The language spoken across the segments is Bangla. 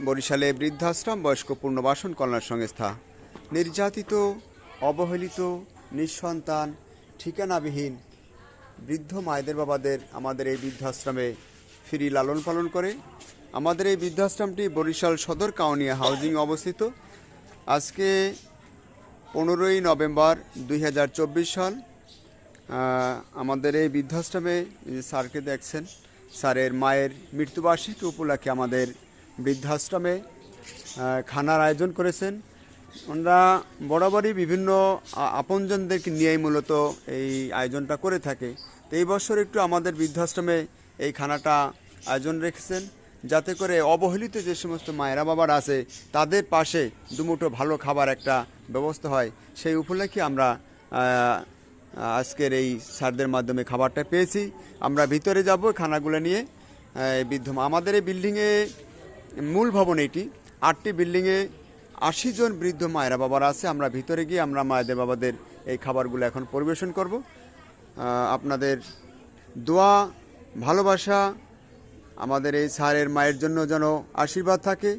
বরিশালে বৃদ্ধাশ্রম বয়স্ক পুনর্বাসন কল্যাণ সংস্থা নির্যাতিত, অবহেলিত, নিঃসন্তান, ঠিকানাবিহীন বৃদ্ধ মায়েদের বাবাদের আমাদের এই বৃদ্ধাশ্রমে ফ্রি লালন পালন করে। আমাদের এই বৃদ্ধাশ্রমটি বরিশাল সদর কাউনিয়া হাউজিং অবস্থিত। আজকে 15ই নভেম্বর 2024 সাল। আমাদের এই বৃদ্ধাশ্রমে স্যারকে দেখছেন, স্যারের মায়ের মৃত্যুবার্ষিকী উপলক্ষে আমাদের বৃদ্ধাশ্রমে খানার আয়োজন করেছেন। ওনারা বরাবরই বিভিন্ন আপনজনদেরকে নিয়েই মূলত এই আয়োজনটা করে থাকে। তো এই বছর একটু আমাদের বৃদ্ধাশ্রমে এই খানাটা আয়োজন রেখেছেন, যাতে করে অবহেলিত যে সমস্ত মায়েরা বাবারা আছে তাদের পাশে দুমুঠো ভালো খাবার একটা ব্যবস্থা হয়। সেই উপলক্ষে আমরা আজকের এই স্যারদের মাধ্যমে খাবারটা পেয়েছি। আমরা ভিতরে যাব খানাগুলো নিয়ে। আমাদের এই বিল্ডিংয়ে মূল ভবন এটি, 8টি বিল্ডিংয়ে 80 জন বৃদ্ধ মায়েরা বাবারা আছে। আমরা ভিতরে গিয়ে আমরা মায়েদের বাবাদের এই খাবারগুলো এখন পরিবেশন করব। আপনাদের দোয়া, ভালোবাসা আমাদের এই স্যারের মায়ের জন্য যেন আশীর্বাদ থাকে।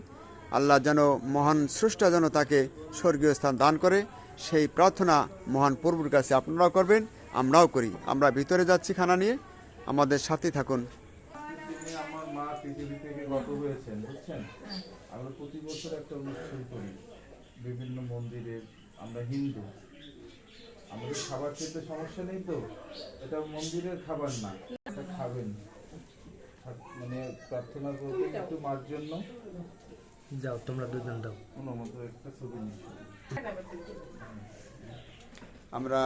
আল্লাহ যেন মহান স্রষ্টা যেন তাকে স্বর্গীয় স্থান দান করে, সেই প্রার্থনা মহান প্রভুর কাছে আপনারাও করবেন, আমরাও করি। আমরা ভিতরে যাচ্ছি খানা নিয়ে, আমাদের সাথে থাকুন। আমার মা পৃথিবী থেকে গত হয়েছেন, বুঝছেন। আমরা প্রতি বছর একটা অনুষ্ঠান করি বিভিন্ন মন্দিরে। আমরা হিন্দু, আমাদের খাবার খেতে সমস্যা নেই, তো এটা মন্দিরের খাবার না, এটা খাবেন। মানে প্রার্থনা করবেন একটু মার জন্য। যাও তোমরা দুজন দাও। মতো একটা ছবি নিচ্ছি। আমরা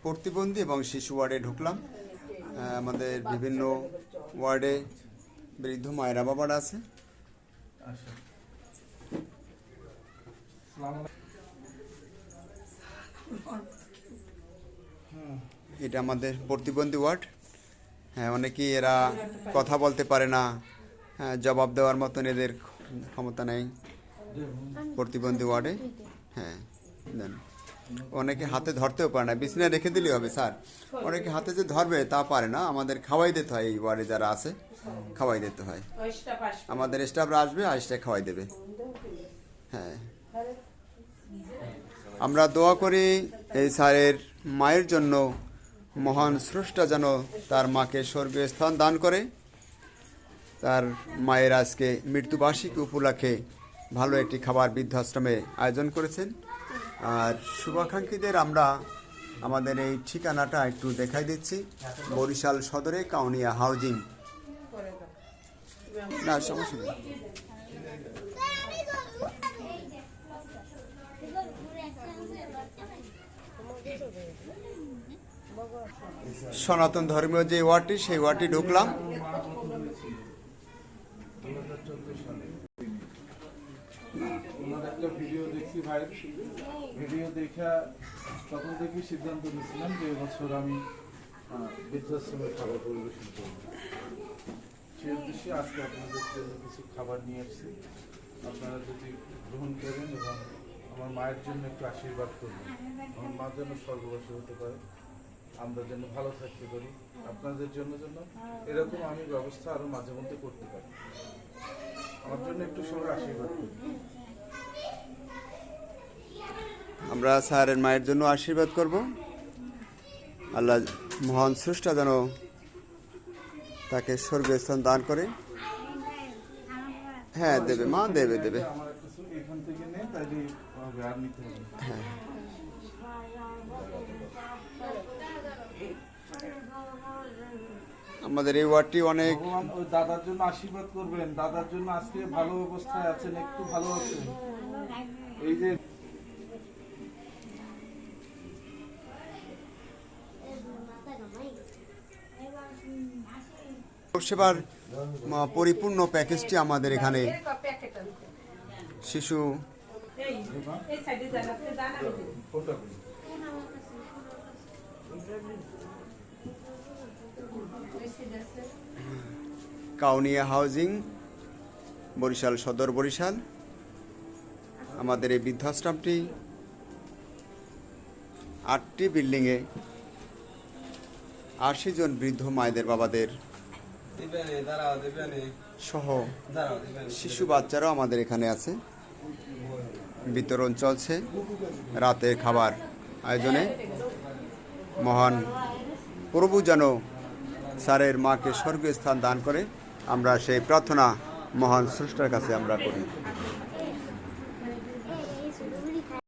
প্রতিবন্ধী এবং শিশু ওয়ার্ডে ঢুকলাম। আমাদের বিভিন্ন ওয়ার্ডে বৃদ্ধ মায়েরা বাবারা আছে। এটা আমাদের প্রতিবন্ধী ওয়ার্ড। হ্যাঁ, অনেকেই এরা কথা বলতে পারে না, জবাব দেওয়ার মতন এদের ক্ষমতা নেই প্রতিবন্ধী ওয়ার্ডে। হ্যাঁ, দেন। অনেকে হাতে ধরতেও পারে না, বিছানায় রেখে দিলেই হবে স্যার। অনেকে হাতে যে ধরবে তা পারে না। আমাদের খাওয়াই দিতে হয়, এই ওয়ার্ডে যারা আছে খাওয়াই দিতে হয়। আমাদের স্টাফরা আসবে, আসতে খাওয়াই দেবে। হ্যাঁ, আমরা দোয়া করি এই স্যারের মায়ের জন্য মহান স্রষ্টা যেন তার মাকে স্বর্গীয় স্থান দান করে। তার মায়ের আজকে মৃত্যুবার্ষিকী উপলক্ষে ভালো একটি খাবার বৃদ্ধাশ্রমে আয়োজন করেছেন। আর শুভাকাঙ্ক্ষীদের আমরা আমাদের এই ঠিকানাটা একটু দেখাই দিচ্ছি। বরিশাল সদরে কাউনিয়া হাউজিং। না, সমস্যা নেই। সনাতন ধর্মীয় যে ওয়ার্ডটি, সেই ওয়ার্ডটি ঢুকলাম। একটা ভিডিও দেখছি ভাই, ভিডিও দেখা তখন থেকে সিদ্ধান্ত নিয়েছিলাম যে এবছর আমি বৃদ্ধাশ্রমের খাবার পরিবেশন করব। সেই উদ্দেশ্যে আজকে আপনাদের জন্য কিছু খাবার নিয়ে আসছি। আপনারা যদি গ্রহণ করেন এবং আমার মায়ের জন্য একটু আশীর্বাদ করবেন, আমার মা যেন স্বর্গবাসী হতে পারে, আমরা যেন ভালো থাকতে পারি। আপনাদের জন্য এরকম আমি ব্যবস্থা আরো মাঝে মধ্যে করতে পারি। আমার জন্য একটু সবাই আশীর্বাদ করবেন। আমরা স্যারের মায়ের জন্য আশীর্বাদ করব। আল্লাহ মহান স্রষ্টা যেন তাকে স্বর্গীয় স্থান দান করে। হ্যাঁ, দেবে মা, দেবে দেবে। হ্যাঁ, আমাদের এই ওয়ার্ডটি অনেক। ওই দাদার জন্য আশীর্বাদ করবেন, দাদার জন্য আজকে ভালো অবস্থায় আছেন, একটু ভালো আছেন। এই যে সেবার পরিপূর্ণ প্যাকেজটি আমাদের এখানে শিশু কাউনিয়া হাউজিং, বরিশাল সদর, বরিশাল। আমাদের এই বৃদ্ধাশ্রমটি 8টি বিল্ডিংয়ে 80 জন বৃদ্ধ মায়েদের বাবাদের সহ শিশু বাচ্চারাও আমাদের এখানে আছে। বিতরণ চলছে রাতের খাবার আয়োজনে। মহান প্রভু যেন স্যারের মাকে স্বর্গীয় স্থান দান করে, আমরা সেই প্রার্থনা মহান স্রষ্টার কাছে আমরা করি।